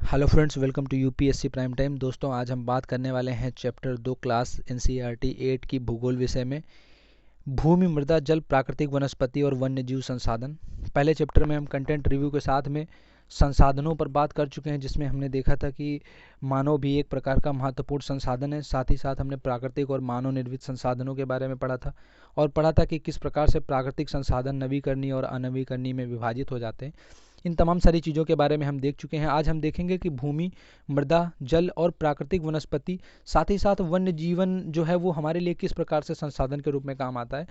Hello friends, welcome to UPSC prime time. दोस्तों, आज हम बात करने वाले हैं चैप्टर 2 क्लास एनसीईआरटी 8 की भूगोल विषय में भूमि, मृदा, जल, प्राकृतिक वनस्पति और वन्य जीव संसाधन। पहले चैप्टर में हम कंटेंट रिव्यू के साथ में संसाधनों पर बात कर चुके हैं, जिसमें हमने देखा था कि मानव भी एक प्रकार का महत्वपूर्ण संसाधन है। साथ ही साथ हमने प्राकृतिक और मानव निर्मित संसाधनों के बारे में पढ़ा था और पढ़ा था कि किस प्रकार से प्राकृतिक संसाधन नवीकरणीय और अनवीकरणीय में विभाजित हो जाते हैं। इन तमाम सारी चीज़ों के बारे में हम देख चुके हैं। आज हम देखेंगे कि भूमि, मृदा, जल और प्राकृतिक वनस्पति, साथ ही साथ वन्य जीवन जो है वो हमारे लिए किस प्रकार से संसाधन के रूप में काम आता है।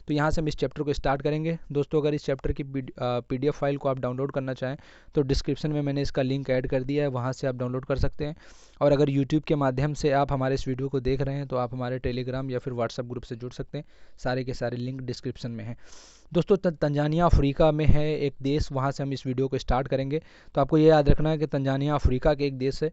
तो यहाँ से हम इस चैप्टर को स्टार्ट करेंगे। दोस्तों, अगर इस चैप्टर की पीडीएफ फाइल को आप डाउनलोड करना चाहें तो डिस्क्रिप्शन में मैंने इसका लिंक ऐड कर दिया है, वहाँ से आप डाउनलोड कर सकते हैं। और अगर यूट्यूब के माध्यम से आप हमारे इस वीडियो को देख रहे हैं तो आप हमारे टेलीग्राम या फिर व्हाट्सएप ग्रुप से जुड़ सकते हैं। सारे के सारे लिंक डिस्क्रिप्शन में हैं। दोस्तों, तंजानिया अफ्रीका में है एक देश, वहाँ से हम इस वीडियो को स्टार्ट करेंगे। तो आपको ये याद रखना है कि तंजानिया अफ्रीका के एक देश है।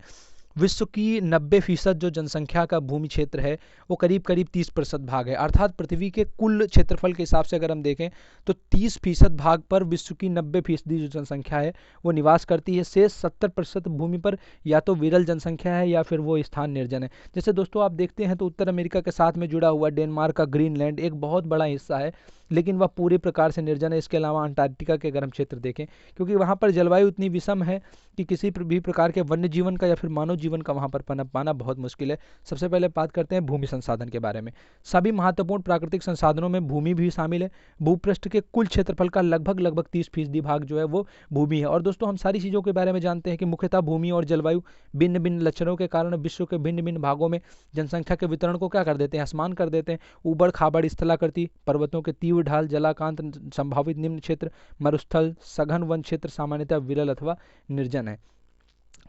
विश्व की 90% जो जनसंख्या का भूमि क्षेत्र है वो करीब करीब 30% भाग है। अर्थात पृथ्वी के कुल क्षेत्रफल के हिसाब से अगर हम देखें तो 30% भाग पर विश्व की 90% जो जनसंख्या है वो निवास करती है। शेष 70% भूमि पर या तो विरल जनसंख्या है या फिर वो स्थान निर्जन है। जैसे दोस्तों आप देखते हैं तो उत्तर अमेरिका के साथ में जुड़ा हुआ डेनमार्क का ग्रीनलैंड एक बहुत बड़ा हिस्सा है, लेकिन वह पूरे प्रकार से निर्जन है। इसके अलावा अंटार्कटिका के अगर हम क्षेत्र देखें, क्योंकि वहाँ पर जलवायु इतनी विषम है कि किसी भी प्रकार के वन्य जीवन का या फिर मानव जीवन का वहाँ पर पनप पाना बहुत मुश्किल है। सबसे पहले बात करते हैं भूमि संसाधन के बारे में। सभी महत्वपूर्ण प्राकृतिक संसाधनों में भूमि भी शामिल है। भूपृष्ठ के कुल क्षेत्रफल का लगभग 30% भाग जो है वो भूमि है। और दोस्तों, हम सारी चीज़ों के बारे में जानते हैं कि मुख्यतः भूमि और जलवायु भिन्न भिन्न लक्षणों के कारण विश्व के भिन्न भिन्न भागों में जनसंख्या के वितरण को क्या कर देते हैं, आसमान कर देते हैं। ऊबड़ खाबड़ स्थलाकृति, पर्वतों के तीव्र ढाल, जलाकांत, संभावित निम्न क्षेत्र, मरुस्थल, सघन वन क्षेत्र सामान्यतः विरल अथवा निर्जन है।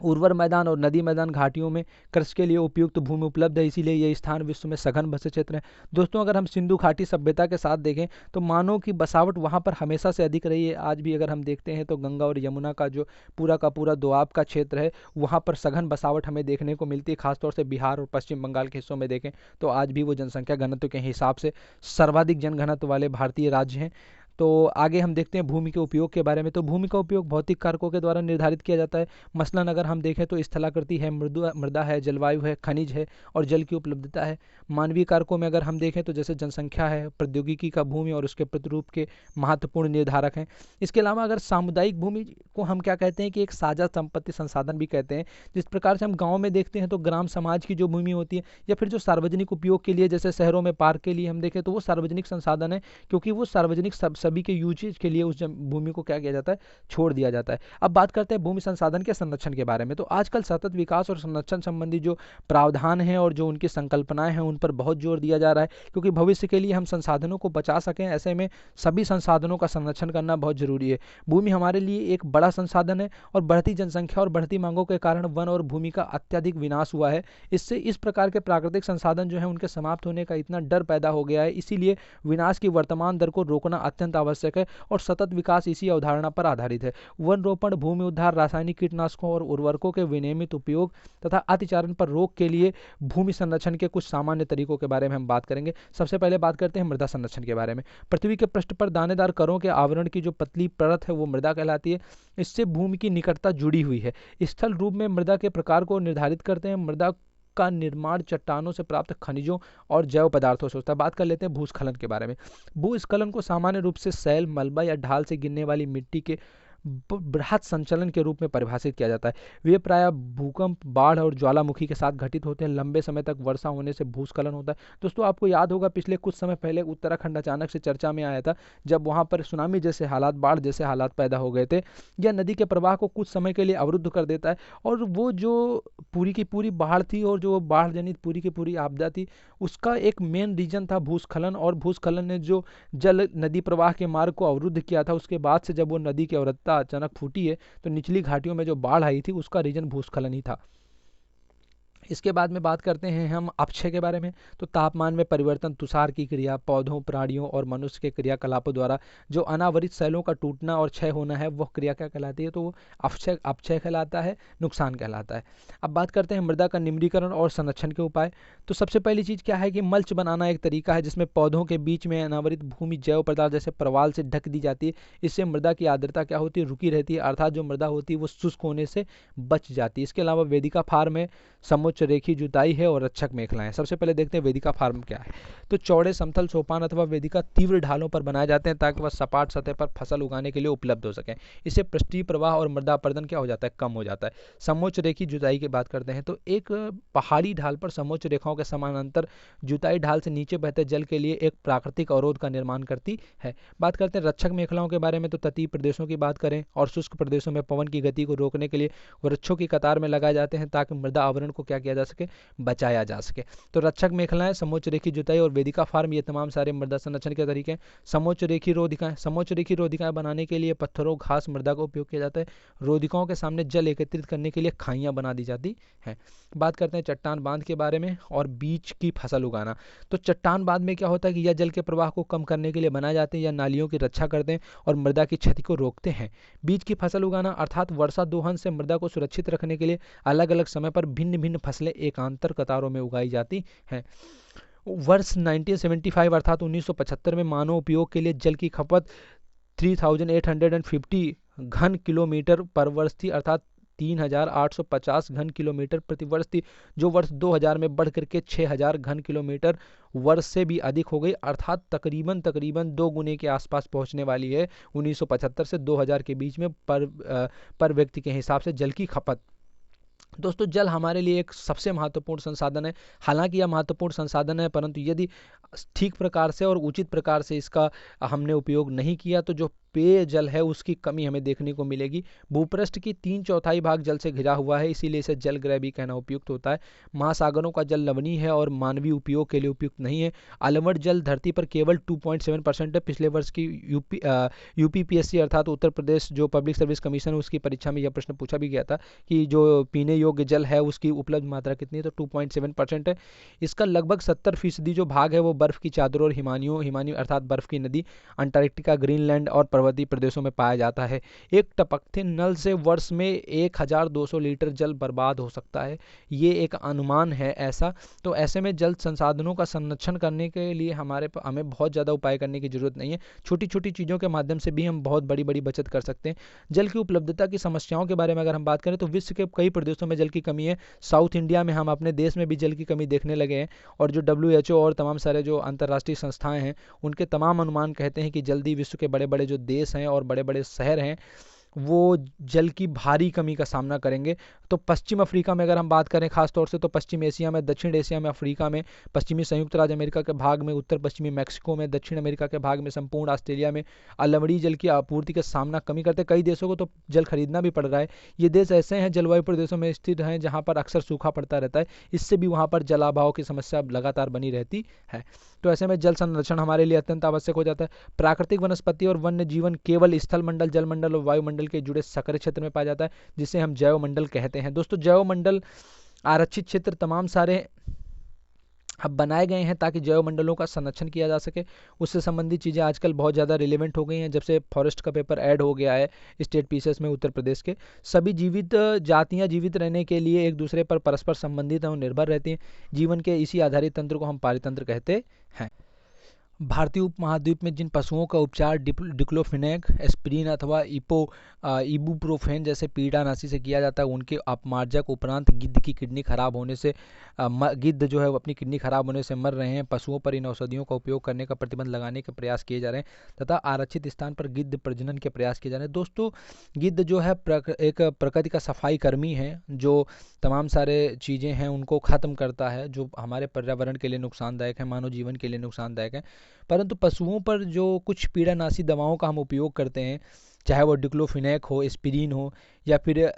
उर्वर मैदान और नदी मैदान घाटियों में कृषि के लिए उपयुक्त भूमि उपलब्ध है, इसीलिए ये स्थान विश्व में सघन बसे क्षेत्र है। दोस्तों, अगर हम सिंधु घाटी सभ्यता के साथ देखें तो मानव की बसावट वहाँ पर हमेशा से अधिक रही है। आज भी अगर हम देखते हैं तो गंगा और यमुना का जो पूरा का पूरा दोआब का क्षेत्र है वहाँ पर सघन बसावट हमें देखने को मिलती है। खासतौर से बिहार और पश्चिम बंगाल के हिस्सों में देखें तो आज भी वो जनसंख्या घनत्व के हिसाब से सर्वाधिक जनघनत्व वाले भारतीय राज्य हैं। तो आगे हम देखते हैं भूमि के उपयोग के बारे में। तो भूमि का उपयोग भौतिक कारकों के द्वारा निर्धारित किया जाता है। मसलन अगर हम देखें तो स्थलाकृति है, मृदा है, जलवायु है, खनिज है और जल की उपलब्धता है। मानवीय कारकों में अगर हम देखें तो जैसे जनसंख्या है, प्रौद्योगिकी का भूमि और उसके प्रतिरूप के महत्वपूर्ण निर्धारक हैं। इसके अलावा अगर सामुदायिक भूमि को हम क्या कहते हैं कि एक साझा संपत्ति संसाधन भी कहते हैं। जिस प्रकार से हम गाँव में देखते हैं तो ग्राम समाज की जो भूमि होती है या फिर जो सार्वजनिक उपयोग के लिए जैसे शहरों में पार्क के लिए हम देखें तो वो सार्वजनिक संसाधन है, क्योंकि वो सार्वजनिक सभी के यूजेज के लिए उस भूमि को क्या किया जाता है, छोड़ दिया जाता है। अब बात करते हैं भूमि संसाधन के संरक्षण के बारे में। तो आजकल सतत विकास और संरक्षण संबंधी जो प्रावधान हैं और जो उनकी संकल्पनाएं हैं उन पर बहुत जोर दिया जा रहा है, क्योंकि भविष्य के लिए हम संसाधनों को बचा सकें, ऐसे में सभी संसाधनों का संरक्षण करना बहुत जरूरी है। भूमि हमारे लिए एक बड़ा संसाधन है और बढ़ती जनसंख्या और बढ़ती मांगों के कारण वन और भूमि का अत्यधिक विनाश हुआ है। इससे इस प्रकार के प्राकृतिक संसाधन जो है उनके समाप्त होने का इतना डर पैदा हो गया है। इसीलिए विनाश की वर्तमान दर को रोकना अत्यंत आवश्यक है और सतत विकास इसी अवधारणा पर आधारित है। वन रोपण, भूमि उद्धार, रासायनिक कीटनाशकों और उर्वरकों के विनियमित उपयोग तथा अतिचारण पर रोक के लिए भूमि संरक्षण के कुछ सामान्य तरीकों के बारे में हम बात करेंगे। सबसे पहले बात करते हैं मृदा संरक्षण के बारे में। पृथ्वी के पृष्ठ पर दानेदार करों के आवरण की जो पतली परत है वो मृदा कहलाती है। इससे भूमि की निकटता जुड़ी हुई है। स्थल रूप में मृदा के प्रकार को निर्धारित करते हैं। मृदा का निर्माण चट्टानों से प्राप्त खनिजों और जैव पदार्थों से होता है। बात कर लेते हैं भूस्खलन के बारे में। भूस्खलन को सामान्य रूप से सैल, मलबा या ढाल से गिरने वाली मिट्टी के बृहत संचलन के रूप में परिभाषित किया जाता है। वे प्रायः भूकंप, बाढ़ और ज्वालामुखी के साथ घटित होते हैं। लंबे समय तक वर्षा होने से भूस्खलन होता है। दोस्तों, आपको याद होगा पिछले कुछ समय पहले उत्तराखंड अचानक से चर्चा में आया था, जब वहां पर सुनामी जैसे हालात, बाढ़ जैसे हालात पैदा हो गए थे। यह नदी के प्रवाह को कुछ समय के लिए अवरुद्ध कर देता है और वो जो पूरी की पूरी बाढ़ थी और जो बाढ़ जनित पूरी की पूरी आपदा थी उसका एक मेन रीजन था भूस्खलन। और भूस्खलन ने जो जल नदी प्रवाह के मार्ग को अवरुद्ध किया था, उसके बाद से जब वो नदी की अवरत्ता अचानक फूटी है तो निचली घाटियों में जो बाढ़ आई थी उसका रीजन भूस्खलन ही था। इसके बाद में बात करते हैं हम अपक्षय के बारे में। तो तापमान में परिवर्तन, तुषार की क्रिया, पौधों, प्राणियों और मनुष्य के क्रियाकलापों द्वारा जो अनावरित सेलों का टूटना और क्षय होना है, वह क्रिया क्या कहलाती है? तो वो अपक्षय अपक्षय कहलाता है, नुकसान कहलाता है। अब बात करते हैं मृदा का निम्रीकरण और संरक्षण के उपाय। तो सबसे पहली चीज़ क्या है कि मल्च बनाना एक तरीका है जिसमें पौधों के बीच में अनावरित भूमि जैव पदार्थ जैसे प्रवाल से ढक दी जाती है। इससे मृदा की आर्द्रता क्या होती है? रुकी रहती है, अर्थात जो मृदा होती है वो शुष्क होने से बच जाती है। इसके अलावा वेदिका फार्म में समोच्च रेखी जुताई है और रक्षक मेखलाएं। सबसे पहले देखते हैं वेदिका फार्म क्या है। तो चौड़े समतल सोपान अथवा वेदिका तीव्र ढालों पर बनाए जाते हैं ताकि वह सपाट सतह पर फसल उगाने के लिए उपलब्ध हो सके। इससे पृष्ठीय प्रवाह और मृदा अपरदन क्या हो जाता है? कम हो जाता है। समोच्च रेखी जुताई की बात करते हैं तो एक पहाड़ी ढाल पर समोच्च रेखाओं के समानांतर जुताई ढाल से नीचे बहते जल के लिए एक प्राकृतिक अवरोध का निर्माण करती है। बात करते हैं रक्षक मेखलाओं के बारे में। तो तटीय प्रदेशों की बात करें और शुष्क प्रदेशों में पवन की गति को रोकने के लिए वृक्षों की कतार में लगाए जाते हैं ताकि मृदा आवरण को क्या किया जा सके? बचाया जा सके। तो रक्षक मेखलाएं, समोच्च रेखी जुताई और वेदिका फार्म, ये तमाम सारे मृदा संरक्षण के तरीके हैं। समोच्च रेखी रोधिकाएं, समोच्च रेखी रोधिकाएं बनाने के लिए पत्थरों, घास, मृदा का उपयोग किया जाता है। रोधिकाओं के सामने जल एकत्रित करने के लिए खाइयां बना दी जाती हैं। बात करते हैं चट्टान बांध के बारे में और बीज की फसल उगाना। तो चट्टान बांध में क्या होता है कि यह जल के प्रवाह को कम करने के लिए बनाए जाते हैं या नालियों की रक्षा करते हैं और मृदा की क्षति को रोकते हैं। बीज की फसल उगाना अर्थात वर्षा दोहन से मृदा को सुरक्षित रखने के लिए अलग अलग समय पर भिन्न भिन्न फसलें एकांतर कतारों में उगाई जाती हैं। वर्ष 1975 अर्थात 1975 में मानव उपयोग के लिए जल की खपत 3850 घन किलोमीटर पर वर्ष थी, अर्थात 3850 घन किलोमीटर प्रति वर्ष थी, जो वर्ष 2000 में बढ़ करके 6000 घन किलोमीटर वर्ष से भी अधिक हो गई, अर्थात तकरीबन 2 गुने के आसपास पहुंचने वाली है 1975 से 2000 के बीच में पर व्यक्ति के हिसाब से जल की खपत। दोस्तों, जल हमारे लिए एक सबसे महत्वपूर्ण संसाधन है। हालांकि यह महत्वपूर्ण संसाधन है, परंतु यदि ठीक प्रकार से और उचित प्रकार से इसका हमने उपयोग नहीं किया तो जो पेय जल है उसकी कमी हमें देखने को मिलेगी। भूपृष्ठ की 3/4 भाग जल से घिरा हुआ है, इसीलिए इसे जल ग्रह भी कहना उपयुक्त होता है। महासागरों का जल लवणीय है और मानवीय उपयोग के लिए उपयुक्त नहीं है। अलवण जल धरती पर केवल 2.7% है। पिछले वर्ष की यूपीपीएससी अर्थात उत्तर प्रदेश जो पब्लिक सर्विस कमीशन है उसकी परीक्षा में यह प्रश्न पूछा भी गया था कि जो पीने योग्य जल है उसकी उपलब्ध मात्रा कितनी है, तो 2.7% है। इसका लगभग 70% जो भाग है वो बर्फ की चादरों और हिमानी अर्थात बर्फ की नदी, अंटार्कटिका, ग्रीनलैंड और पर्वतीय प्रदेशों में पाया जाता है। एक टपकते नल से वर्ष में 1200 लीटर जल बर्बाद हो सकता है, ये एक अनुमान है ऐसा। तो ऐसे में जल संसाधनों का संरक्षण करने के लिए हमें बहुत ज़्यादा उपाय करने की जरूरत नहीं है। छोटी छोटी चीज़ों के माध्यम से भी हम बहुत बड़ी बड़ी बचत कर सकते हैं। जल की उपलब्धता की समस्याओं के बारे में अगर हम बात करें तो विश्व के कई प्रदेशों में जल की कमी है। साउथ इंडिया में हम अपने देश में भी जल की कमी देखने लगे हैं और जो WHO और तमाम सारे जो अंतर्राष्ट्रीय संस्थाएं हैं उनके तमाम अनुमान कहते हैं कि जल्दी विश्व के बड़े बड़े जो देश हैं और बड़े बड़े शहर हैं वो जल की भारी कमी का सामना करेंगे। तो पश्चिम अफ्रीका में अगर हम बात करें खास तौर से, तो पश्चिम एशिया में, दक्षिण एशिया में, अफ्रीका में, पश्चिमी संयुक्त राज्य अमेरिका के भाग में, उत्तर पश्चिमी मैक्सिको में, दक्षिण अमेरिका के भाग में, संपूर्ण ऑस्ट्रेलिया में अलवणीय जल की आपूर्ति का सामना कमी करते कई देशों को तो जल खरीदना भी पड़ रहा है। ये देश ऐसे हैं जलवायु प्रदेशों में स्थित हैं जहाँ पर अक्सर सूखा पड़ता रहता है, इससे भी वहाँ पर जलाभाव की समस्या लगातार बनी रहती है। तो ऐसे में जल संरक्षण हमारे लिए अत्यंत आवश्यक हो जाता है। प्राकृतिक वनस्पति और वन्य जीवन केवल स्थल मंडल, जलमंडल और वायुमंडल के जुड़े सक्रिय क्षेत्र में पाया जाता है, जिसे हम जैव मंडल कहते हैं। दोस्तों, जैव मंडल आरक्षित क्षेत्र तमाम सारे अब बनाए गए हैं ताकि जैव मंडलों का संरक्षण किया जा सके। उससे संबंधित चीज़ें आजकल बहुत ज़्यादा रिलेवेंट हो गई हैं जब से फॉरेस्ट का पेपर ऐड हो गया है स्टेट पीसेस में उत्तर प्रदेश के। सभी जीवित जातियां जीवित रहने के लिए एक दूसरे पर परस्पर संबंधित और निर्भर रहती हैं। जीवन के इसी आधारित तंत्र को हम पारितंत्र कहते हैं। भारतीय उपमहाद्वीप में जिन पशुओं का उपचार डिक्लोफिनेक, एस्पिरिन अथवा इबुप्रोफेन जैसे पीड़ानाशी से किया जाता है, उनके अपमार्जक उपरांत गिद्ध की किडनी खराब होने से गिद्ध जो है वो अपनी किडनी खराब होने से मर रहे हैं। पशुओं पर इन औषधियों का उपयोग करने का प्रतिबंध लगाने के प्रयास किए जा रहे हैं तथा आरक्षित स्थान पर गिद्ध प्रजनन के प्रयास किए जा रहे हैं। दोस्तों, गिद्ध जो है एक प्रकृति का सफाई कर्मी है जो तमाम सारे चीज़ें हैं उनको ख़त्म करता है जो हमारे पर्यावरण के लिए नुकसानदायक है, मानव जीवन के लिए नुकसानदायक है। परंतु पशुओं पर जो कुछ पीड़ानाशी दवाओं का हम उपयोग करते हैं, चाहे वो डिक्लोफिनेक हो, एस्पिरिन हो या फिर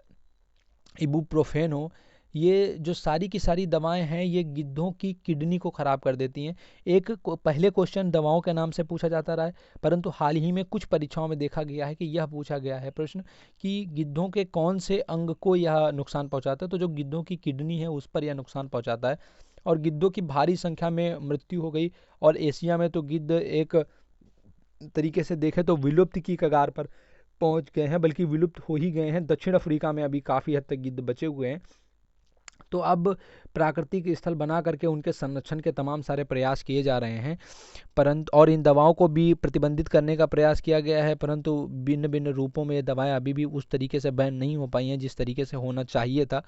इबुप्रोफेन हो, ये जो सारी की सारी दवाएं हैं ये गिद्धों की किडनी को ख़राब कर देती हैं। पहले क्वेश्चन दवाओं के नाम से पूछा जाता रहा है, परंतु हाल ही में कुछ परीक्षाओं में देखा गया है कि यह पूछा गया है प्रश्न कि गिद्धों के कौन से अंग को यह नुकसान पहुंचाता है। तो जो गिद्धों की किडनी है उस पर यह नुकसान पहुंचाता है और गिद्धों की भारी संख्या में मृत्यु हो गई। और एशिया में तो गिद्ध एक तरीके से देखें तो विलुप्त की कगार पर पहुंच गए हैं, बल्कि विलुप्त हो ही गए हैं। दक्षिण अफ्रीका में अभी काफ़ी हद तक गिद्ध बचे हुए हैं। तो अब प्राकृतिक स्थल बना करके उनके संरक्षण के तमाम सारे प्रयास किए जा रहे हैं, परंतु और इन दवाओं को भी प्रतिबंधित करने का प्रयास किया गया है, परंतु भिन्न भिन्न रूपों में ये दवाएं अभी भी उस तरीके से बैन नहीं हो पाई हैं जिस तरीके से होना चाहिए था।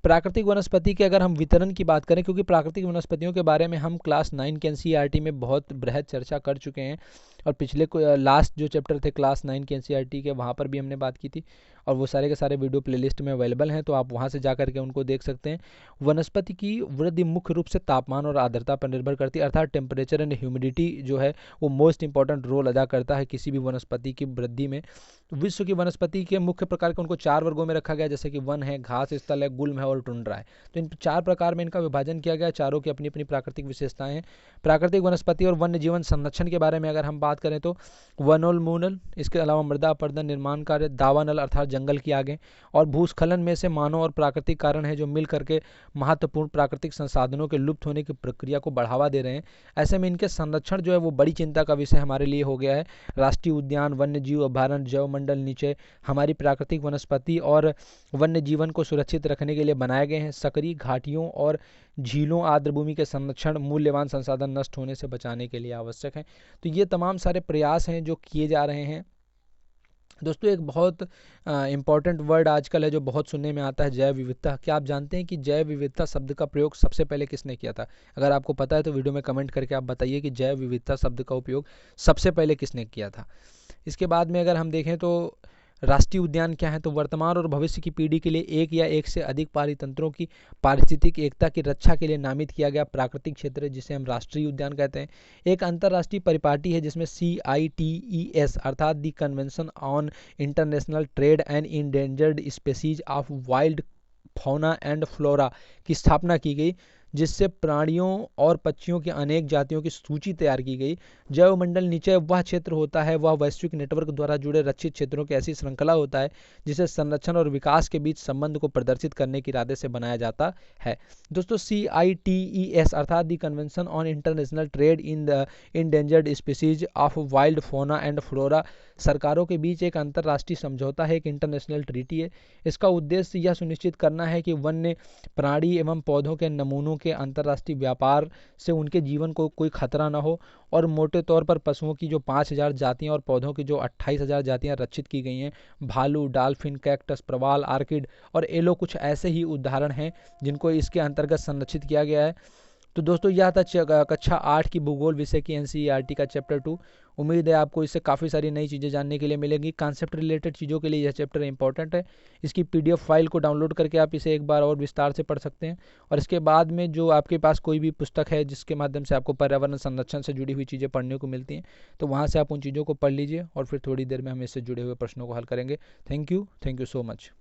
प्राकृतिक वनस्पति के अगर हम वितरण की बात करें, क्योंकि प्राकृतिक वनस्पतियों के बारे में हम क्लास 9 के एनसीईआरटी में बहुत बृहद चर्चा कर चुके हैं, और पिछले लास्ट जो चैप्टर थे क्लास 9 के एनसीईआरटी के, वहाँ पर भी हमने बात की थी, और वो सारे के सारे वीडियो प्लेलिस्ट में अवेलेबल हैं, तो आप वहाँ से जा करके उनको देख सकते हैं। वनस्पति की वृद्धि मुख्य रूप से तापमान और आर्द्रता पर निर्भर करती है, अर्थात टेम्परेचर एंड ह्यूमिडिटी जो है वो मोस्ट इंपॉर्टेंट रोल अदा करता है किसी भी वनस्पति की वृद्धि में। विश्व की वनस्पति के मुख्य प्रकार के उनको 4 वर्गों में रखा गया, जैसे कि वन है, घास स्थल है, गुल्म है और टुंड्रा है। तो इन 4 प्रकार में इनका विभाजन किया गया, चारों की अपनी अपनी प्राकृतिक विशेषताएं हैं। प्राकृतिक वनस्पति और वन्य जीवन संरक्षण के बारे में अगर हम बात करें तो वनोन्मूलन, इसके अलावा मृदा अपरदन, निर्माण कार्य, दावानल अर्थात जंगल की आगे, और भूस्खलन में से मानव और प्राकृतिक कारण है जो मिल करके महत्वपूर्ण प्राकृतिक संसाधनों के लुप्त होने की प्रक्रिया को बढ़ावा दे रहे हैं। ऐसे में इनके संरक्षण जो है वो बड़ी चिंता का विषय हमारे लिए हो गया है। राष्ट्रीय उद्यान, वन्य जीव अभयारण्य, जैव मंडल नीचे हमारी प्राकृतिक वनस्पति और वन्य जीवन को सुरक्षित रखने के लिए बनाए गए हैं। सकरी, घाटियों और झीलों, आर्द्रभूमि के संरक्षण, मूल्यवान संसाधन नष्ट होने से बचाने के लिए आवश्यक है। तो ये तमाम सारे प्रयास हैं जो किए जा रहे हैं। दोस्तों एक बहुत इम्पॉर्टेंट वर्ड आजकल है जो बहुत सुनने में आता है, जैव विविधता। क्या आप जानते हैं कि जैव विविधता शब्द का प्रयोग सबसे पहले किसने किया था? अगर आपको पता है तो वीडियो में कमेंट करके आप बताइए कि जैव विविधता शब्द का उपयोग सबसे पहले किसने किया था। इसके बाद में अगर हम देखें तो राष्ट्रीय उद्यान क्या है, तो वर्तमान और भविष्य की पीढ़ी के लिए एक या एक से अधिक पारितंत्रों की पारिस्थितिक एकता की रक्षा के लिए नामित किया गया प्राकृतिक क्षेत्र है, जिसे हम राष्ट्रीय उद्यान कहते हैं। एक अंतर्राष्ट्रीय परिपाटी है जिसमें CITES अर्थात the convention on international trade and endangered species of wild fauna and flora की स्थापना की गई, जिससे प्राणियों और पक्षियों की अनेक जातियों की सूची तैयार की गई। जैव मंडल नीचे वह क्षेत्र होता है, वह वैश्विक नेटवर्क द्वारा जुड़े रक्षित क्षेत्रों की ऐसी श्रृंखला होता है जिसे संरक्षण और विकास के बीच संबंध को प्रदर्शित करने के इरादे से बनाया जाता है। दोस्तों CITES अर्थात the convention on international trade in the endangered species of wild fauna and flora सरकारों के बीच एक अंतर्राष्ट्रीय समझौता है, एक इंटरनेशनल ट्रीटी है। इसका उद्देश्य यह सुनिश्चित करना है कि वन्य प्राणी एवं पौधों के नमूनों के अंतर्राष्ट्रीय व्यापार से उनके जीवन को कोई खतरा न हो, और मोटे तौर पर पशुओं की जो 5000 जातियां और पौधों की जो 28,000 जातियां रक्षित की गई हैं। भालू, डॉल्फिन, कैक्टस, प्रवाल, आर्किड और एलो कुछ ऐसे ही उदाहरण हैं जिनको इसके अंतर्गत संरक्षित किया गया है। तो दोस्तों यह था कक्षा 8 की भूगोल विषय की एनसीईआरटी का चैप्टर 2। उम्मीद है आपको इससे काफ़ी सारी नई चीज़ें जानने के लिए मिलेंगी। कॉन्सेप्ट रिलेटेड चीज़ों के लिए यह चैप्टर इंपॉर्टेंट है। इसकी PDF फाइल को डाउनलोड करके आप इसे एक बार और विस्तार से पढ़ सकते हैं, और इसके बाद में जो आपके पास कोई भी पुस्तक है जिसके माध्यम से आपको पर्यावरण संरक्षण से जुड़ी हुई चीज़ें पढ़ने को मिलती हैं, तो वहाँ से आप उन चीज़ों को पढ़ लीजिए, और फिर थोड़ी देर में हम इससे जुड़े हुए प्रश्नों को हल करेंगे। Thank you so much.